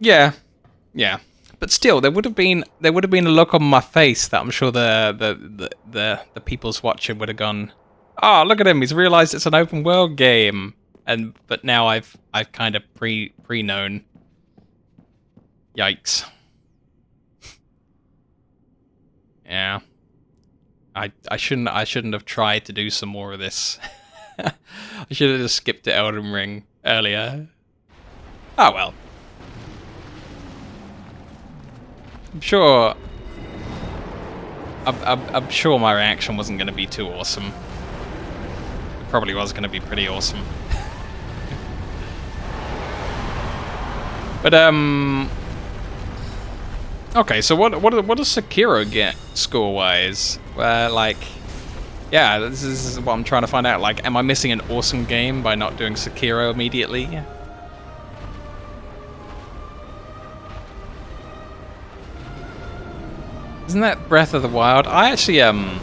Yeah, yeah. But still, there would have been a look on my face that I'm sure the people's watching would have gone, "Oh, look at him! He's realised it's an open world game." But now I've kind of pre-known. Yikes. Yeah. I shouldn't have tried to do some more of this. I should have just skipped to Elden Ring earlier. Oh well. I'm sure my reaction wasn't going to be too awesome. It probably was going to be pretty awesome. But okay, so what does Sekiro get score-wise? Like, yeah, this is what I'm trying to find out. Like, am I missing an awesome game by not doing Sekiro immediately? Isn't that Breath of the Wild? I actually, I'm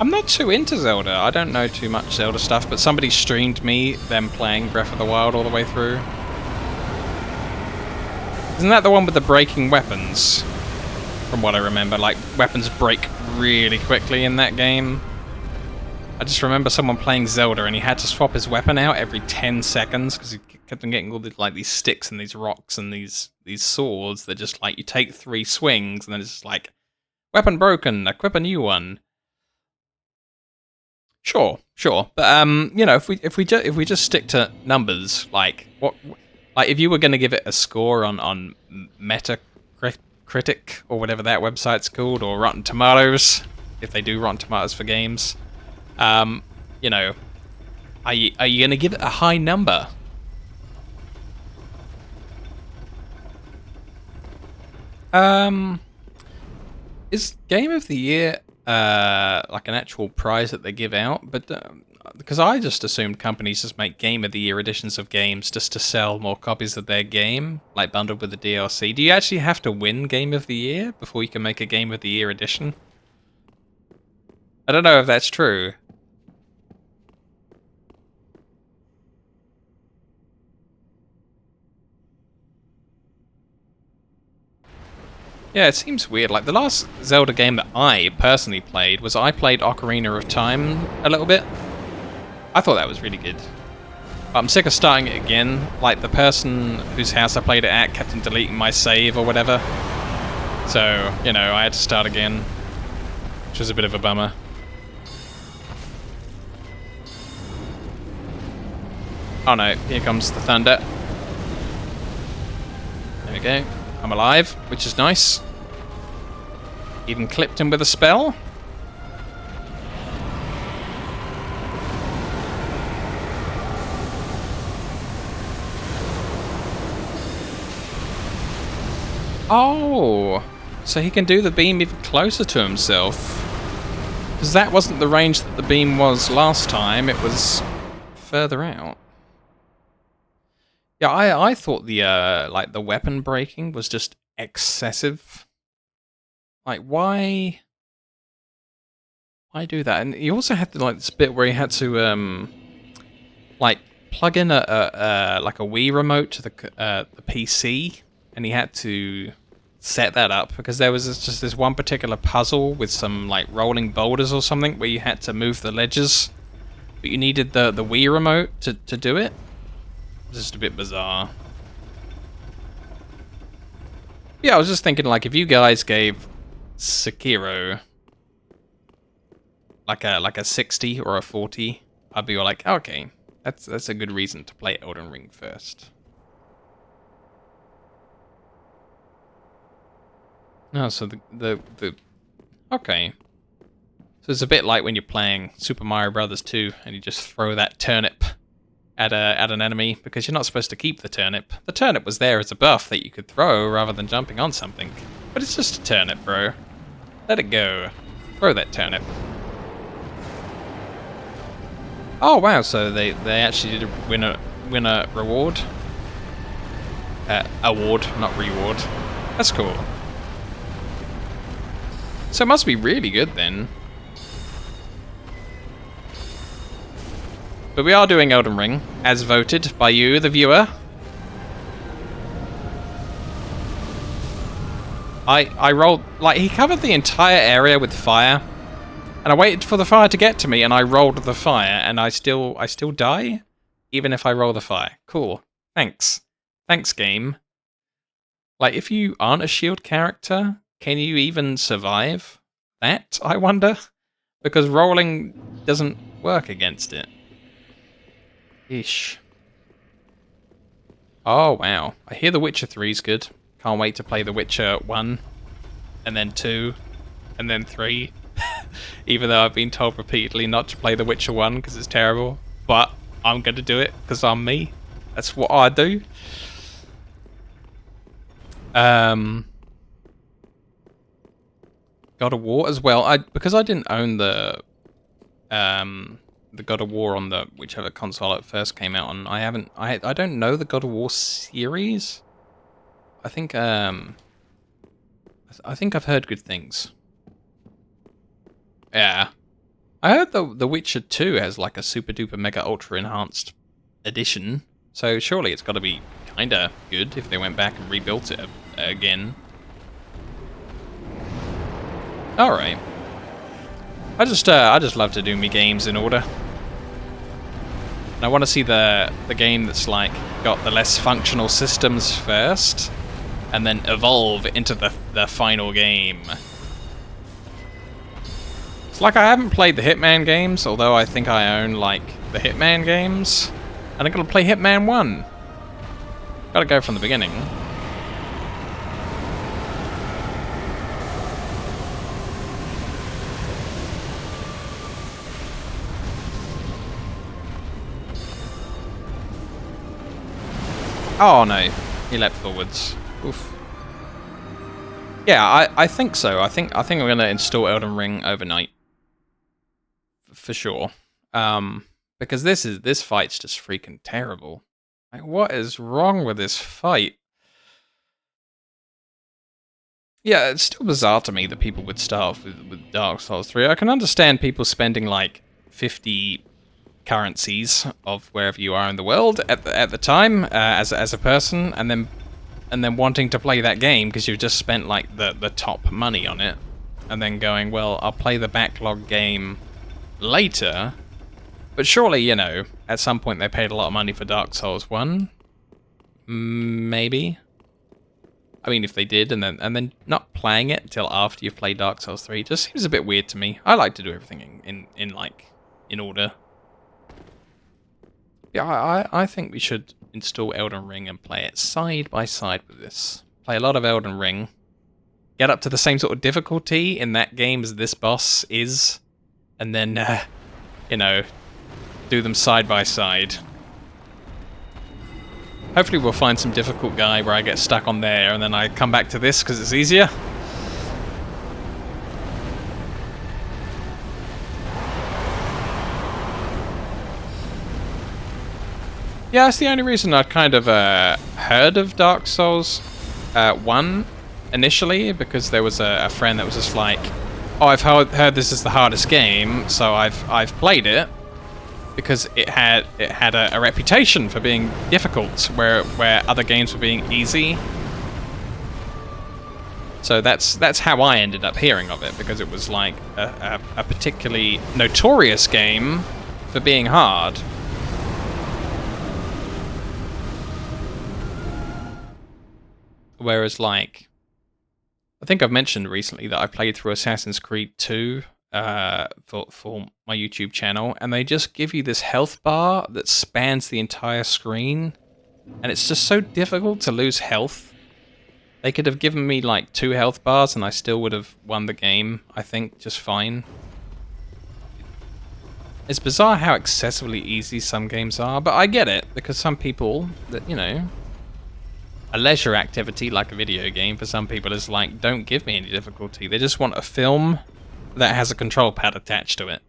not too into Zelda. I don't know too much Zelda stuff, but somebody streamed me them playing Breath of the Wild all the way through. Isn't that the one with the breaking weapons? From what I remember, like, weapons break really quickly in that game. I just remember someone playing Zelda and he had to swap his weapon out every 10 seconds because he kept on getting all the, like, these sticks and these rocks and these swords that just, like, you take 3 swings and then it's just like, weapon broken, equip a new one. Sure. But you know, if we just stick to numbers, like if you were going to give it a score on Metacritic or whatever that website's called, or Rotten Tomatoes, if they do Rotten Tomatoes for games, you know, are you going to give it a high number? Is Game of the Year like an actual prize that they give out? But because I just assumed companies just make Game of the Year editions of games just to sell more copies of their game, like bundled with the DLC. Do you actually have to win Game of the Year before you can make a Game of the Year edition? I don't know if that's true. Yeah, it seems weird. Like, the last Zelda game that I personally played was I played Ocarina of Time a little bit. I thought that was really good. But I'm sick of starting it again. Like, the person whose house I played it at kept on deleting my save or whatever. So, you know, I had to start again, which was a bit of a bummer. Oh no, here comes the thunder. There we go. I'm alive, which is nice. Even clipped him with a spell. Oh, so he can do the beam even closer to himself. Because that wasn't the range that the beam was last time, it was further out. Yeah, I thought the like the weapon breaking was just excessive. Like, why do that? And he also had to, like, this bit where he had to like plug in a like a Wii remote to the PC, and he had to set that up because there was just this one particular puzzle with some, like, rolling boulders or something where you had to move the ledges, but you needed the Wii remote to do it. Just a bit bizarre. Yeah, I was just thinking, like, if you guys gave Sekiro like a 60 or a 40, I'd be like, okay, that's a good reason to play Elden Ring first. No, so the okay. So it's a bit like when you're playing Super Mario Brothers 2 and you just throw that turnip at an enemy, because you're not supposed to keep the turnip. The turnip was there as a buff that you could throw rather than jumping on something. But it's just a turnip, bro. Let it go. Throw that turnip. Oh wow, so they actually did win a reward. Award, not reward. That's cool. So it must be really good then. But we are doing Elden Ring, as voted by you, the viewer. I rolled, like, he covered the entire area with fire, and I waited for the fire to get to me, and I rolled the fire, and I still die, even if I roll the fire. Cool. Thanks. Thanks, game. Like, if you aren't a shield character, can you even survive that, I wonder? Because rolling doesn't work against it. Ish. Oh, wow. I hear The Witcher 3's good. Can't wait to play The Witcher 1, and then 2, and then 3. Even though I've been told repeatedly not to play The Witcher 1 because it's terrible. But I'm going to do it because I'm me. That's what I do. God of War as well. Because I didn't own the God of War on the whichever console it first came out on. I don't know the God of War series. I think I've heard good things. Yeah. I heard the Witcher 2 has like a super duper mega ultra enhanced edition. So surely it's got to be kinda good if they went back and rebuilt it again. All right. I just love to do me games in order. And I want to see the game that's like got the less functional systems first, and then evolve into the final game. It's like I haven't played the Hitman games, although I think I own like the Hitman games, and I'm gonna play Hitman 1. Gotta go from the beginning. Oh no, he leapt forwards. Oof. Yeah, I think so. I think I'm gonna install Elden Ring overnight. For sure. Because this fight's just freaking terrible. Like, what is wrong with this fight? Yeah, it's still bizarre to me that people would start off with Dark Souls 3. I can understand people spending like 50 currencies of wherever you are in the world at the time as a person, and then wanting to play that game because you've just spent like the top money on it, and then going, well, I'll play the backlog game later. But surely, you know, at some point they paid a lot of money for Dark Souls 1. Maybe. I mean, if they did, and then not playing it until after you've played Dark Souls 3 just seems a bit weird to me. I like to do everything in order. Yeah, I think we should install Elden Ring and play it side by side with this. Play a lot of Elden Ring. Get up to the same sort of difficulty in that game as this boss is. And then, you know, do them side by side. Hopefully we'll find some difficult guy where I get stuck on there and then I come back to this because it's easier. Yeah, that's the only reason I kind of heard of Dark Souls 1 initially, because there was a friend that was just like, oh, I've heard this is the hardest game, so I've played it, because it had a reputation for being difficult, where other games were being easy. So that's how I ended up hearing of it, because it was like a particularly notorious game for being hard. Whereas, like, I think I've mentioned recently that I played through Assassin's Creed 2 for my YouTube channel, and they just give you this health bar that spans the entire screen, and it's just so difficult to lose health. They could have given me, like, 2 health bars, and I still would have won the game, I think, just fine. It's bizarre how excessively easy some games are, but I get it, because some people, that you know... A leisure activity, like a video game, for some people is like, don't give me any difficulty. They just want a film that has a control pad attached to it.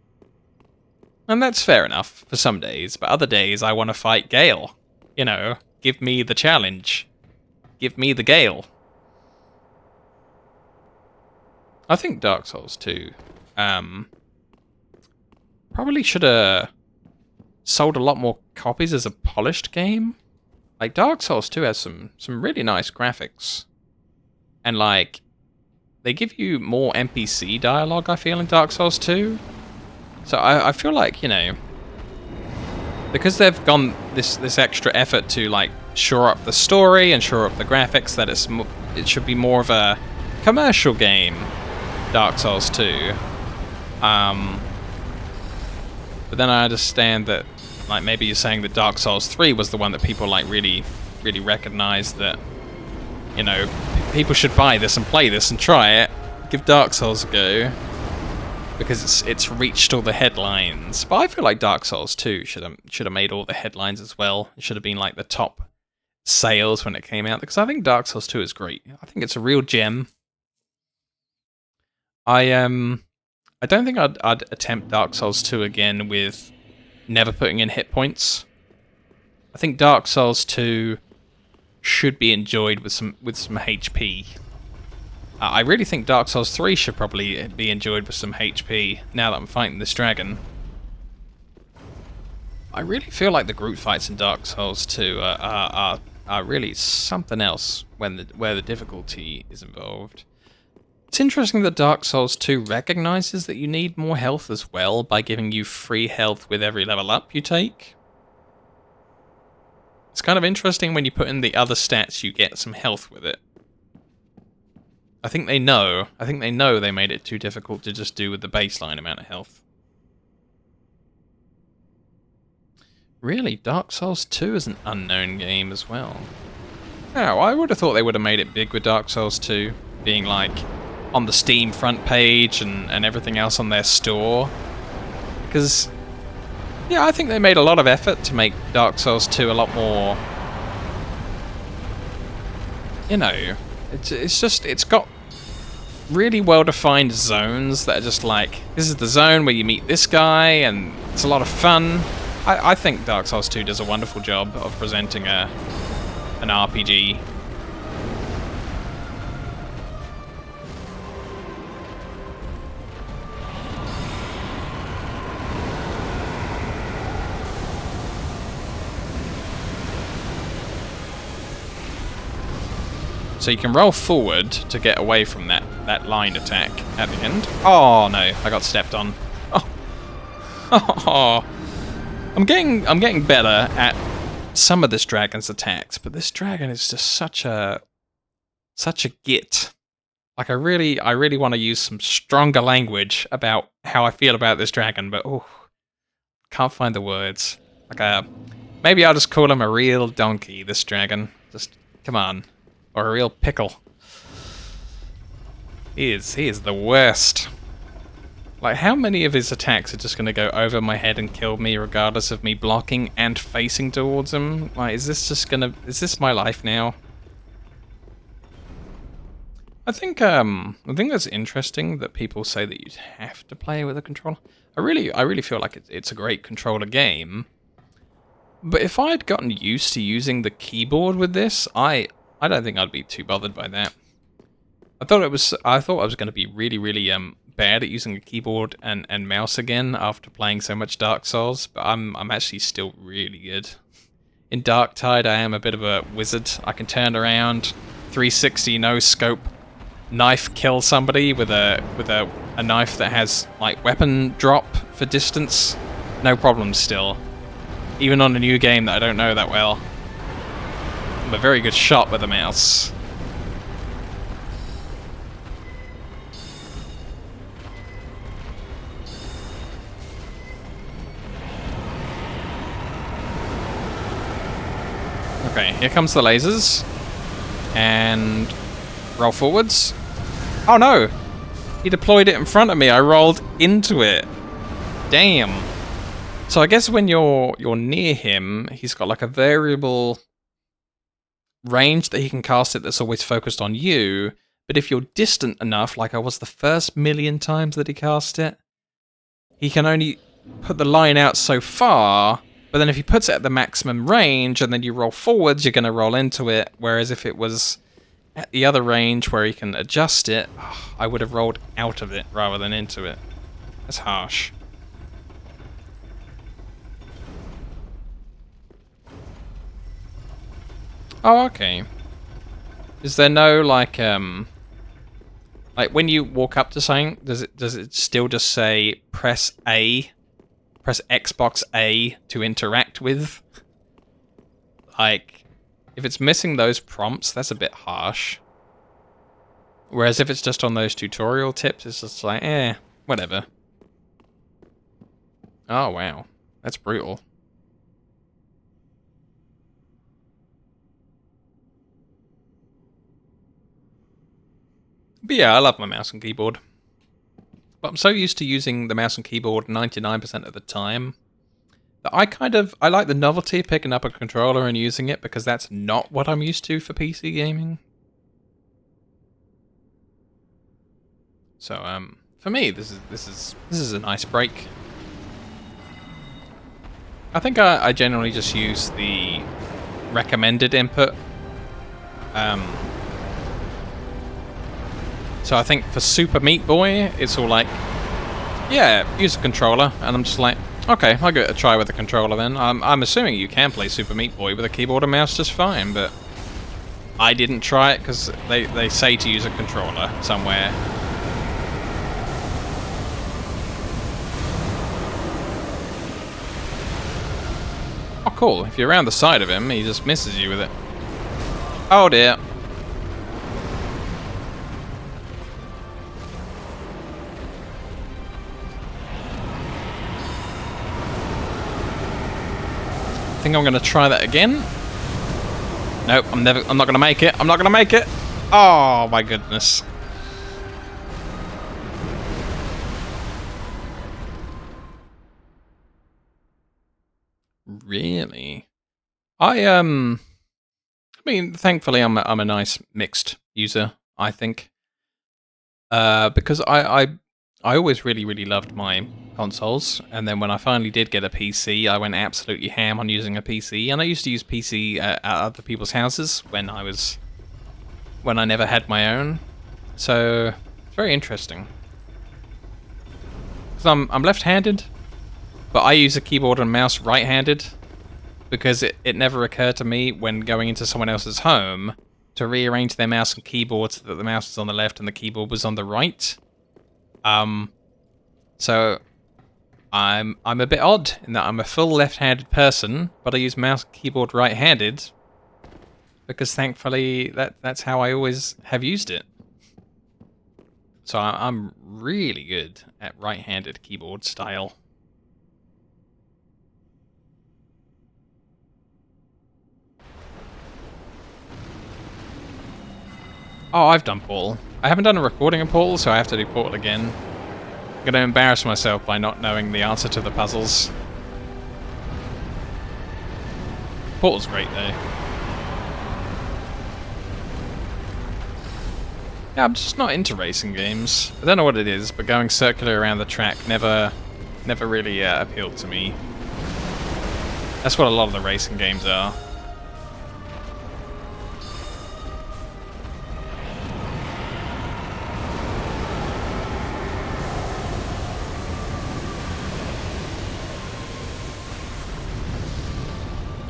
And that's fair enough for some days, but other days I want to fight Gale. You know, give me the challenge. Give me the Gale. I think Dark Souls 2 probably should have sold a lot more copies as a polished game. Like, Dark Souls 2 has some really nice graphics. And, like, they give you more NPC dialogue, I feel, in Dark Souls 2. So I feel like, you know, because they've gone this extra effort to like shore up the story and shore up the graphics, that it should be more of a commercial game, Dark Souls 2. But then I understand that, like, maybe you're saying that Dark Souls 3 was the one that people like really recognized that, you know, people should buy this and play this and try it. Give Dark Souls a go because it's reached all the headlines. But I feel like Dark Souls 2 should have made all the headlines as well. It should have been like the top sales when it came out, because I think Dark Souls 2 is great. I think it's a real gem. I don't think I'd attempt Dark Souls 2 again with never putting in hit points. I think Dark Souls 2 should be enjoyed with some HP. I really think Dark Souls 3 should probably be enjoyed with some HP now that I'm fighting this dragon. I really feel like the group fights in Dark Souls 2 are really something else where the difficulty is involved. It's interesting that Dark Souls 2 recognizes that you need more health as well by giving you free health with every level up you take. It's kind of interesting when you put in the other stats, you get some health with it. I think they know they made it too difficult to just do with the baseline amount of health. Really, Dark Souls 2 is an unknown game as well. Oh, I would have thought they would have made it big with Dark Souls 2, being like on the Steam front page and everything else on their store. Because, yeah, I think they made a lot of effort to make Dark Souls 2 a lot more, you know, it's got really well-defined zones that are just like, this is the zone where you meet this guy, and it's a lot of fun. I think Dark Souls 2 does a wonderful job of presenting an RPG. So you can roll forward to get away from that line attack at the end. Oh no, I got stepped on. Oh. I'm getting better at some of this dragon's attacks, but this dragon is just such a git. Like I really want to use some stronger language about how I feel about this dragon, but can't find the words. Like maybe I'll just call him a real donkey, this dragon. Just come on. Or a real pickle. He is the worst. Like, how many of his attacks are just going to go over my head and kill me regardless of me blocking and facing towards him? Like, is this my life now? I think that's interesting that people say that you'd have to play with a controller. I really feel like it's a great controller game. But if I had gotten used to using the keyboard with this, I don't think I'd be too bothered by that. I thought I was going to be really bad at using a keyboard and mouse again after playing so much Dark Souls, but I'm actually still really good. In Darktide, I am a bit of a wizard. I can turn around, 360 no scope, knife kill somebody with a knife that has like weapon drop for distance. No problem still. Even on a new game that I don't know that well. I'm a very good shot with a mouse. Okay, here comes the lasers. And roll forwards. Oh no! He deployed it in front of me. I rolled into it. Damn. So I guess when you're near him, he's got like a variable range that he can cast it that's always focused on you. But if you're distant enough, like I was the first million times that he cast it, he can only put the line out so far. But then if he puts it at the maximum range and then you roll forwards, you're going to roll into it. Whereas if it was at the other range where he can adjust it, I would have rolled out of it rather than into it. That's harsh. Oh, okay. Is there no, like, Like when you walk up to something, does it still just say press Xbox A to interact with? Like, if it's missing those prompts, that's a bit harsh. Whereas if it's just on those tutorial tips, it's just like, whatever. Oh wow, that's brutal. But yeah, I love my mouse and keyboard. But I'm so used to using the mouse and keyboard 99% of the time that I like the novelty of picking up a controller and using it, because that's not what I'm used to for PC gaming. So for me, this is a nice break. I think I generally just use the recommended input. So I think for Super Meat Boy, it's all like, yeah, use a controller, and I'm just like, okay, I'll give it a try with a controller then. I'm assuming you can play Super Meat Boy with a keyboard and mouse just fine, but I didn't try it because they say to use a controller somewhere. Oh cool, if you're around the side of him, he just misses you with it. Oh dear. I think I'm going to try that again. Nope, I'm not going to make it. I'm not going to make it. Oh my goodness. Really? I mean, thankfully I'm a nice mixed user, I think. Because I always really loved my consoles, and then when I finally did get a PC, I went absolutely ham on using a PC, and I used to use PC at other people's houses when I never had my own. So it's very interesting. Because I'm left-handed, but I use a keyboard and mouse right-handed, because it never occurred to me when going into someone else's home to rearrange their mouse and keyboard so that the mouse was on the left and the keyboard was on the right. So I'm a bit odd in that I'm a full left-handed person, but I use mouse and keyboard right-handed, because thankfully that's how I always have used it. So I'm really good at right-handed keyboard style. Oh, I've done Portal. I haven't done a recording of Portal, so I have to do Portal again. I'm going to embarrass myself by not knowing the answer to the puzzles. Portal's great, though. Yeah, I'm just not into racing games. I don't know what it is, but going circular around the track never really appealed to me. That's what a lot of the racing games are.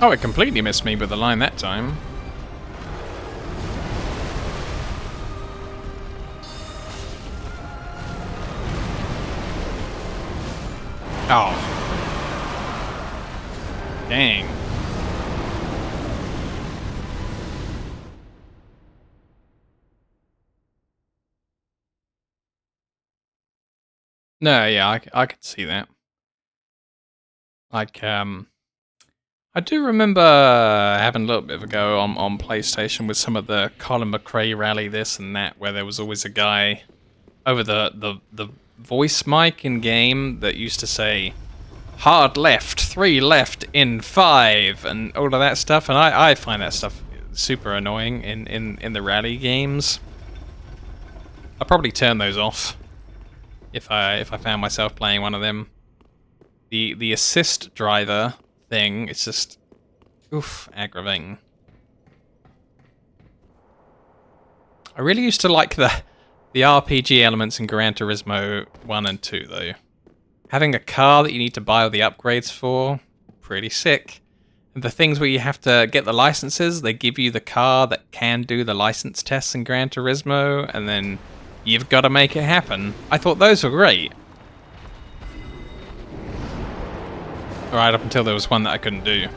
Oh, it completely missed me with the line that time. Oh. Dang. No, yeah, I could see that. Like, I do remember having a little bit of a go on PlayStation with some of the Colin McRae rally this and that, where there was always a guy over the voice mic in game that used to say, hard left, 3 left in 5, and all of that stuff, and I find that stuff super annoying in the rally games. I'll probably turn those off if I found myself playing one of them. The assist driver thing, it's just oof, aggravating. I really used to like the RPG elements in Gran Turismo 1 and 2 though. Having a car that you need to buy all the upgrades for, pretty sick. And the things where you have to get the licenses, they give you the car that can do the license tests in Gran Turismo, and then You've got to make it happen. I thought those were great. Right up until there was one that I couldn't do.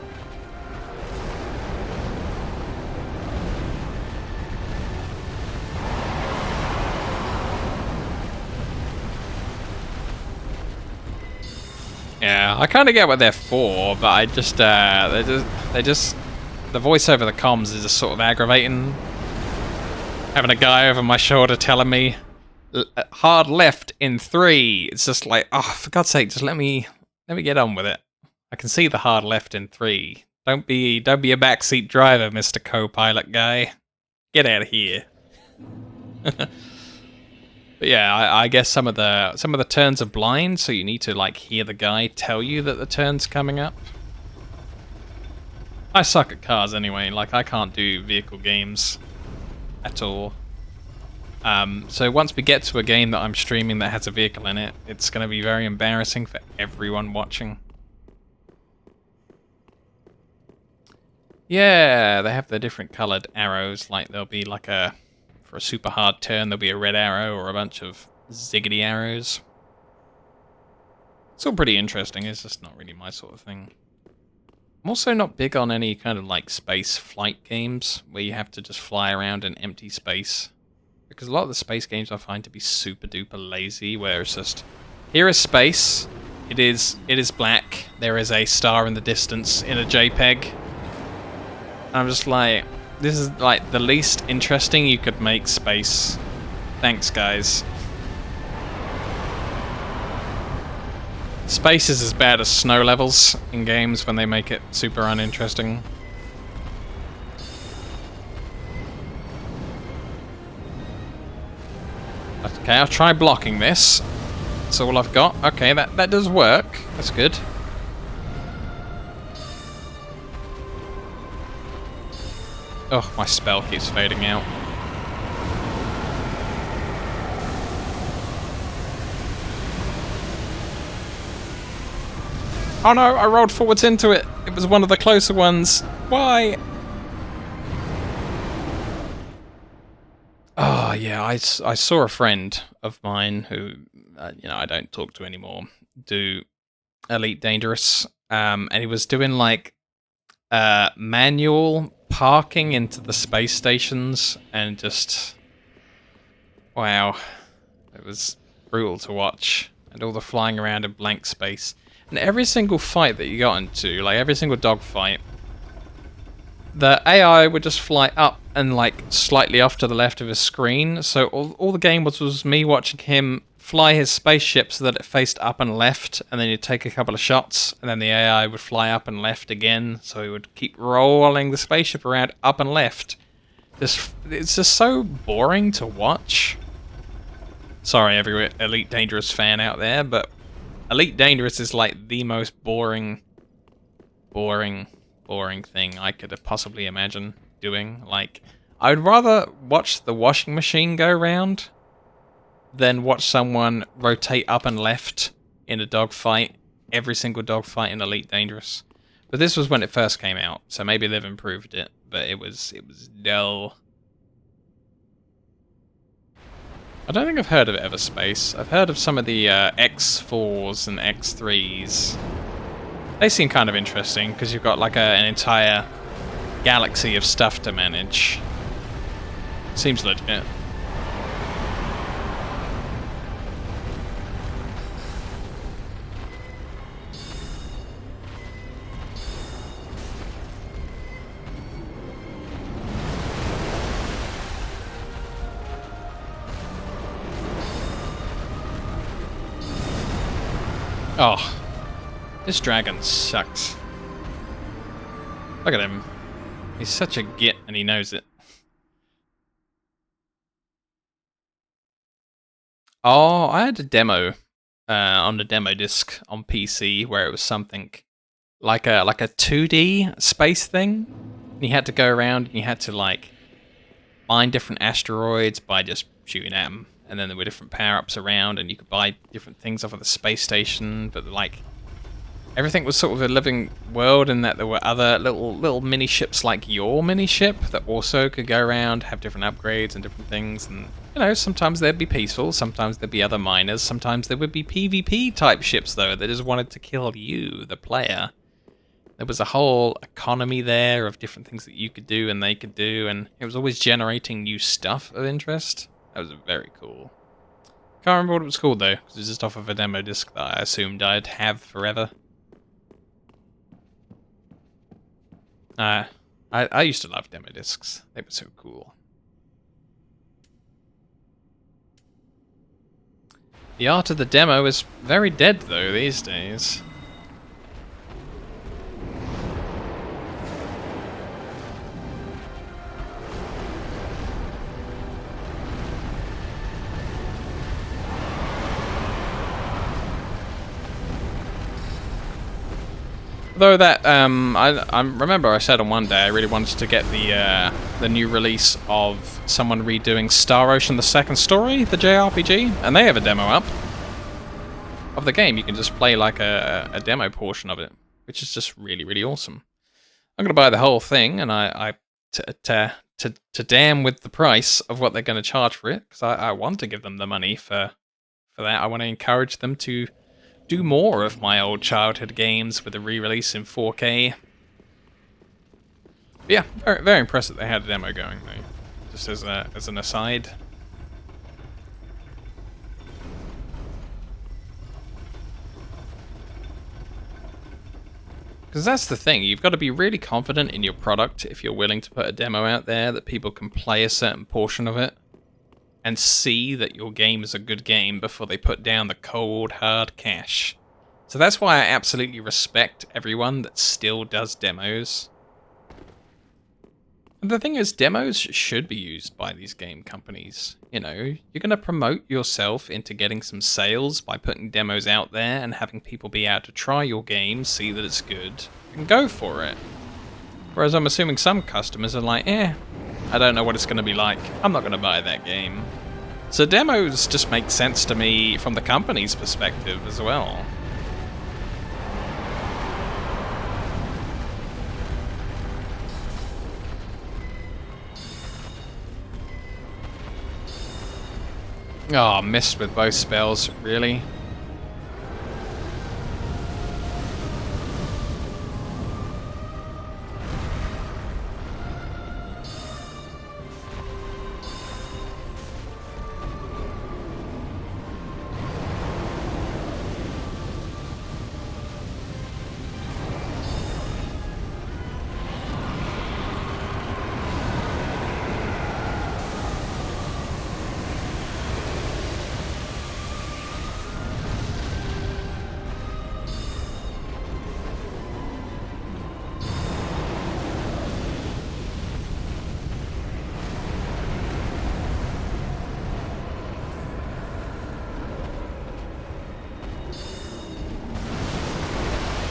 Yeah, I kind of get what they're for, but I just, they just, the voice over the comms is just sort of aggravating. Having a guy over my shoulder telling me, hard left in 3. It's just like, oh, for God's sake, just let me get on with it. I can see the hard left in 3. Don't be a backseat driver, Mr. Co-pilot guy. Get out of here. But yeah, I guess some of the turns are blind, so you need to like hear the guy tell you that the turn's coming up. I suck at cars anyway, like I can't do vehicle games at all. So once we get to a game that I'm streaming that has a vehicle in it, it's going to be very embarrassing for everyone watching. Yeah, they have the different coloured arrows, like there'll be like for a super hard turn, there'll be a red arrow or a bunch of ziggity arrows. It's all pretty interesting, it's just not really my sort of thing. I'm also not big on any kind of like space flight games where you have to just fly around in empty space. Because a lot of the space games I find to be super duper lazy, where it's just, here is space, it is black, there is a star in the distance in a JPEG. And I'm just like, this is like the least interesting you could make space. Thanks, guys. Space is as bad as snow levels in games when they make it super uninteresting. Okay, I'll try blocking this. That's all I've got. Okay, that does work. That's good. Oh, my spell keeps fading out. Oh no, I rolled forwards into it. It was one of the closer ones. Why? Oh yeah, I saw a friend of mine who, you know, I don't talk to anymore, do Elite Dangerous, and he was doing like manual parking into the space stations, and just, wow, it was brutal to watch, and all the flying around in blank space. And every single fight that you got into, like every single dogfight, the AI would just fly up and like slightly off to the left of his screen, so all the game was me watching him fly his spaceship so that it faced up and left, and then you'd take a couple of shots, and then the AI would fly up and left again, so he would keep rolling the spaceship around up and left. It's just so boring to watch. Sorry, every Elite Dangerous fan out there, but Elite Dangerous is like the most boring thing I could possibly imagine doing. Like, I would rather watch the washing machine go round than watch someone rotate up and left in a dogfight, every single dogfight in Elite Dangerous. But this was when it first came out, so maybe they've improved it, but it was dull. I don't think I've heard of Everspace. I've heard of some of the X4s and X3s. They seem kind of interesting, because you've got like an entire galaxy of stuff to manage. Seems legit. Oh, this dragon sucks. Look at him. He's such a git, and he knows it. Oh, I had a demo on the demo disc on PC where it was something like a 2D space thing. You had to go around and you had to like find different asteroids by just shooting at them. And then there were different power-ups around, and you could buy different things off of the space station, but like everything was sort of a living world, in that there were other little mini ships like your mini ship that also could go around, have different upgrades and different things, and You know, sometimes they'd be peaceful, sometimes there'd be other miners, sometimes there would be PvP type ships though that just wanted to kill you, the player. There was a whole economy there of different things that you could do and they could do, and it was always generating new stuff of interest. That was very cool. Can't remember what it was called though, because it was just off of a demo disc that I assumed I'd have forever. I used to love demo discs. They were so cool. The art of the demo is very dead though these days. Though that, I remember I said on one day I really wanted to get the new release of someone redoing Star Ocean: The Second Story, the JRPG, and they have a demo up of the game. You can just play like a demo portion of it, which is just really, really awesome. I'm gonna buy the whole thing, and to damn with the price of what they're gonna charge for it, because I want to give them the money for that. I want to encourage them to do more of my old childhood games with a re-release in 4K. But yeah, very, very impressed that they had a demo going though. Just as an aside. Because that's the thing, you've got to be really confident in your product if you're willing to put a demo out there that people can play a certain portion of it and see that your game is a good game before they put down the cold, hard cash. So that's why I absolutely respect everyone that still does demos. And the thing is, demos should be used by these game companies. You know, you're going to promote yourself into getting some sales by putting demos out there and having people be able to try your game, see that it's good, and go for it. Whereas I'm assuming some customers are like, I don't know what it's going to be like. I'm not going to buy that game. So demos just make sense to me from the company's perspective as well. Oh, missed with both spells, really?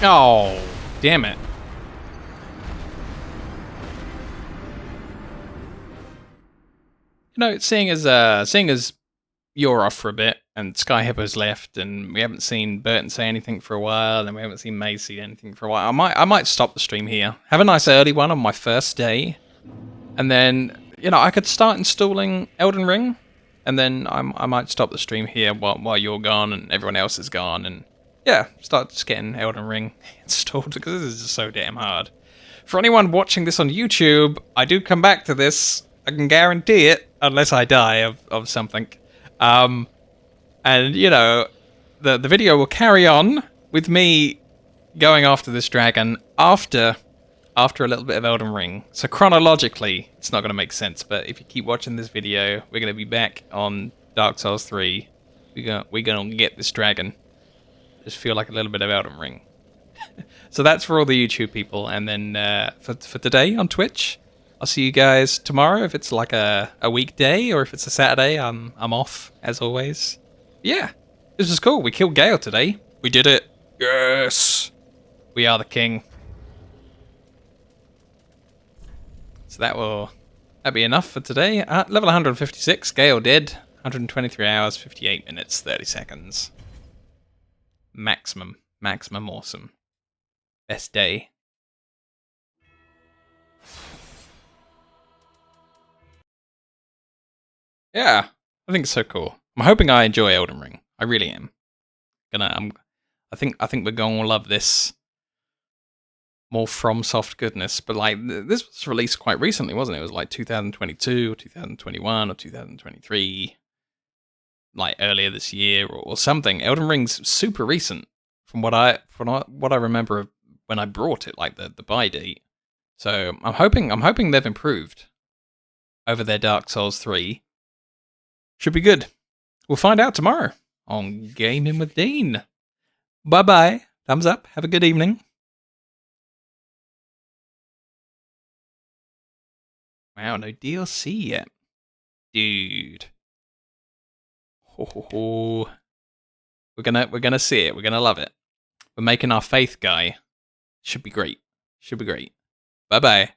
Oh, damn it. You know, seeing as you're off for a bit and Sky Hippo's left and we haven't seen Burton say anything for a while and we haven't seen May say anything for a while, I might stop the stream here. Have a nice early one on my first day. And then, you know, I could start installing Elden Ring, and then I might stop the stream here while you're gone and everyone else is gone, and yeah, start just getting Elden Ring installed, because this is just so damn hard. For anyone watching this on YouTube, I do come back to this, I can guarantee it, unless I die of something. And, you know, the video will carry on with me going after this dragon after a little bit of Elden Ring. So chronologically, it's not going to make sense, but if you keep watching this video, we're going to be back on Dark Souls 3. We're going to get this dragon. Just feel like a little bit of Elden Ring. So that's for all the YouTube people, and then for today on Twitch, I'll see you guys tomorrow. If it's like a weekday, or if it's a Saturday, I'm off, as always. Yeah, this was cool. We killed Gale today. We did it. Yes! We are the king. So that'll be enough for today. Level 156, Gale dead. 123 hours, 58 minutes, 30 seconds. Maximum awesome. Best day. Yeah, I think it's so cool. I'm hoping I enjoy Elden Ring. I really am. I think we're going to love this more from soft goodness. But like this was released quite recently, wasn't it? It was like 2022 or 2021 or 2023, like earlier this year or something. Elden Ring's super recent from what I remember when I brought it, like the buy date. So I'm hoping they've improved over their Dark Souls 3. Should be good. We'll find out tomorrow on Gaming with Dean. Bye bye. Thumbs up. Have a good evening. Wow, no DLC yet. Dude. Ho, ho, ho. We're gonna see it. We're gonna love it. We're making our faith guy. Should be great. Should be great. Bye bye.